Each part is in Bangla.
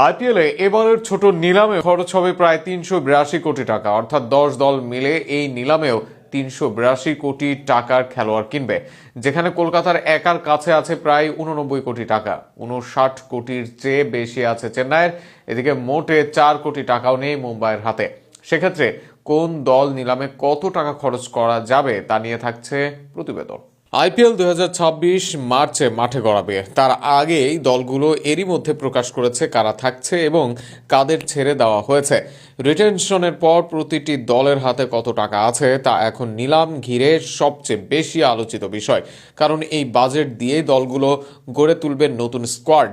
আইপিএলে এবারের ছোট নিলামে খরচ হবে প্রায় ৩৮২ কোটি টাকা, অর্থাৎ ১০ দল মিলে এই নিলামেও ৩৮২ কোটি টাকার খেলোয়াড় কিনবে, যেখানে কলকাতার একার কাছে আছে প্রায় ৮৯ কোটি টাকা। ৫৯ কোটির চেয়ে বেশি আছে চেন্নাইয়ের। এদিকে মোটে ৪ কোটি টাকাও নেই মুম্বাইয়ের হাতে। সেক্ষেত্রে কোন দল নিলামে কত টাকা খরচ করা যাবে তা নিয়ে থাকছে প্রতিবেদন। আইপিএল ২০২৬ মার্চে মাঠে গড়াবে। তার আগেই দলগুলো এরই মধ্যে প্রকাশ করেছে কারা থাকছে এবং কাদের ছেড়ে দেওয়া হয়েছে। রিটেনশনের পর প্রতিটি দলের হাতে কত টাকা আছে তা এখন নিলাম ঘিরে সবচেয়ে বেশি আলোচিত বিষয়, কারণ এই বাজেট দিয়েই দলগুলো গড়ে তুলবে নতুন স্কোয়াড।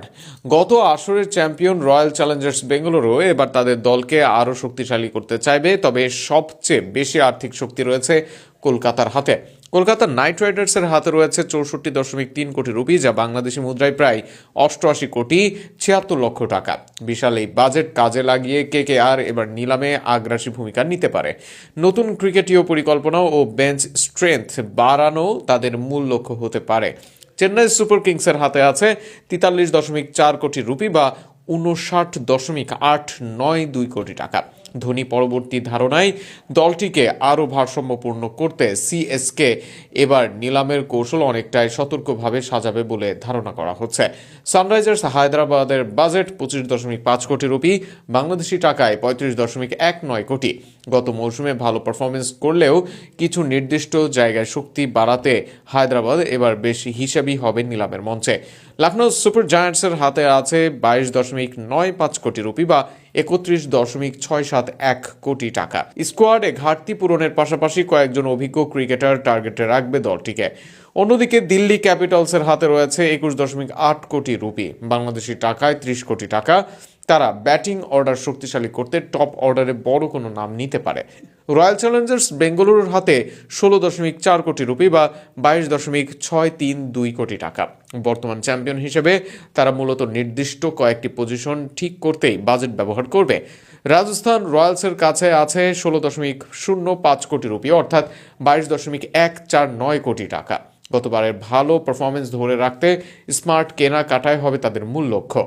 গত আসরের চ্যাম্পিয়ন রয়্যাল চ্যালেঞ্জার্স বেঙ্গালুরু এবার তাদের দলকে আরও শক্তিশালী করতে চাইবে, তবে সবচেয়ে বেশি আর্থিক শক্তি রয়েছে কলকাতার হাতে। কলকাতা নাইট রাইডার্সের হাতে রয়েছে ৬৪.৩ কোটি রুপি, যা বাংলাদেশি মুদ্রায় প্রায় ৮৮ কোটি ৭৬ লক্ষ টাকা। বিশাল এই বাজেট কাজে লাগিয়ে কেকেআর এবার নিলামে আগ্রাসী ভূমিকা নিতে পারে। নতুন ক্রিকেটীয় পরিকল্পনা ও বেঞ্চ স্ট্রেংথ বাড়ানো তাদের মূল লক্ষ্য হতে পারে। চেন্নাই সুপার কিংসের হাতে আছে ৪৩.৪ কোটি রুপি বা ৫৯.৮৯২ কোটি টাকা। ধোনি পরবর্তী ধারণায় দলটিকে আরও ভারসাম্যপূর্ণ করতে সিএসকে এবার নিলামের কৌশল অনেকটাই সতর্কভাবে সাজাবে বলে ধারণা করা হচ্ছে। সানরাইজার্স হায়দ্রাবাদের বাজেট ২৫.৫ কোটি রুপি, বাংলাদেশি টাকায় ৩৫.১৯ কোটি। গত মৌসুমে ভালো পারফরমেন্স করলেও কিছু নির্দিষ্ট জায়গায় শক্তি বাড়াতে হায়দ্রাবাদ এবার বেশ হিসাবি হবে নিলামের মঞ্চে। লখনৌ সুপার জায়ান্টসের হাতে আছে ২২.৯৫ কোটি রুপি বা ৩১.৬৭১ কোটি টাকা। স্কোয়াডে ঘাটতি পূরণের পাশাপাশি কয়েকজন অভিজ্ঞ ক্রিকেটার টার্গেটে রাখবে দলটিকে। অন্যদিকে দিল্লি ক্যাপিটালসের হাতে রয়েছে ২১.৮ কোটি রুপি, বাংলাদেশি টাকায় ৩০ কোটি টাকা। তারা ব্যাটিং অর্ডার শক্তিশালী করতে টপ অর্ডারে বড় কোনো নাম নিতে পারে। রয়্যাল চ্যালেঞ্জার্স বেঙ্গালুরুর হাতে ১৬.৪ কোটি রুপি বা ২২.৬৩২ কোটি টাকা। বর্তমান চ্যাম্পিয়ন হিসেবে তারা মূলত নির্দিষ্ট কয়েকটি পজিশন ঠিক করতেই বাজেট ব্যবহার করবে। রাজস্থান রয়্যালসের কাছে আছে ১৬.০৫ কোটি রুপি, অর্থাৎ ২২.১৪৯ কোটি টাকা। গতবারের ভালো পারফরমেন্স ধরে রাখতে স্মার্ট কেনাকাটাই হবে তাদের মূল লক্ষ্য।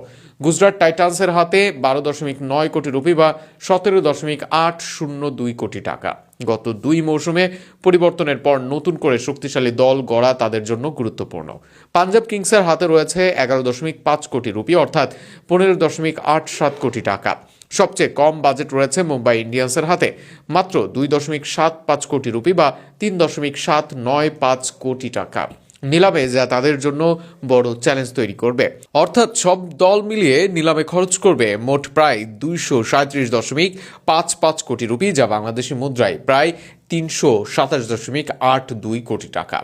গুজরাট টাইটান্সের হাতে ১২.৯ কোটি রুপি বা ১৭.৮০২ কোটি টাকা। গত ২ মৌসুমে পরিবর্তনের পর নতুন করে শক্তিশালী দল গড়া তাদের জন্য গুরুত্বপূর্ণ। পাঞ্জাব কিংসের হাতে রয়েছে ১১.৫ কোটি রুপি, অর্থাৎ ১৫.৮৭ কোটি টাকা। সবচেয়ে কম বাজেট রয়েছে মুম্বাই ইন্ডিয়ান্সের হাতে, মাত্র ২.৭৫ কোটি রুপি বা ৩.৭৯৫ কোটি টাকা। নিলামে যা তাদের জন্য বড় চ্যালেঞ্জ তৈরি করবে। অর্থাৎ সব দল মিলিয়ে নিলামে খরচ করবে মোট প্রায় ২৩৭.৫৫ কোটি রুপি, যা বাংলাদেশি মুদ্রায় প্রায় ৩২৭.৮২ কোটি টাকা।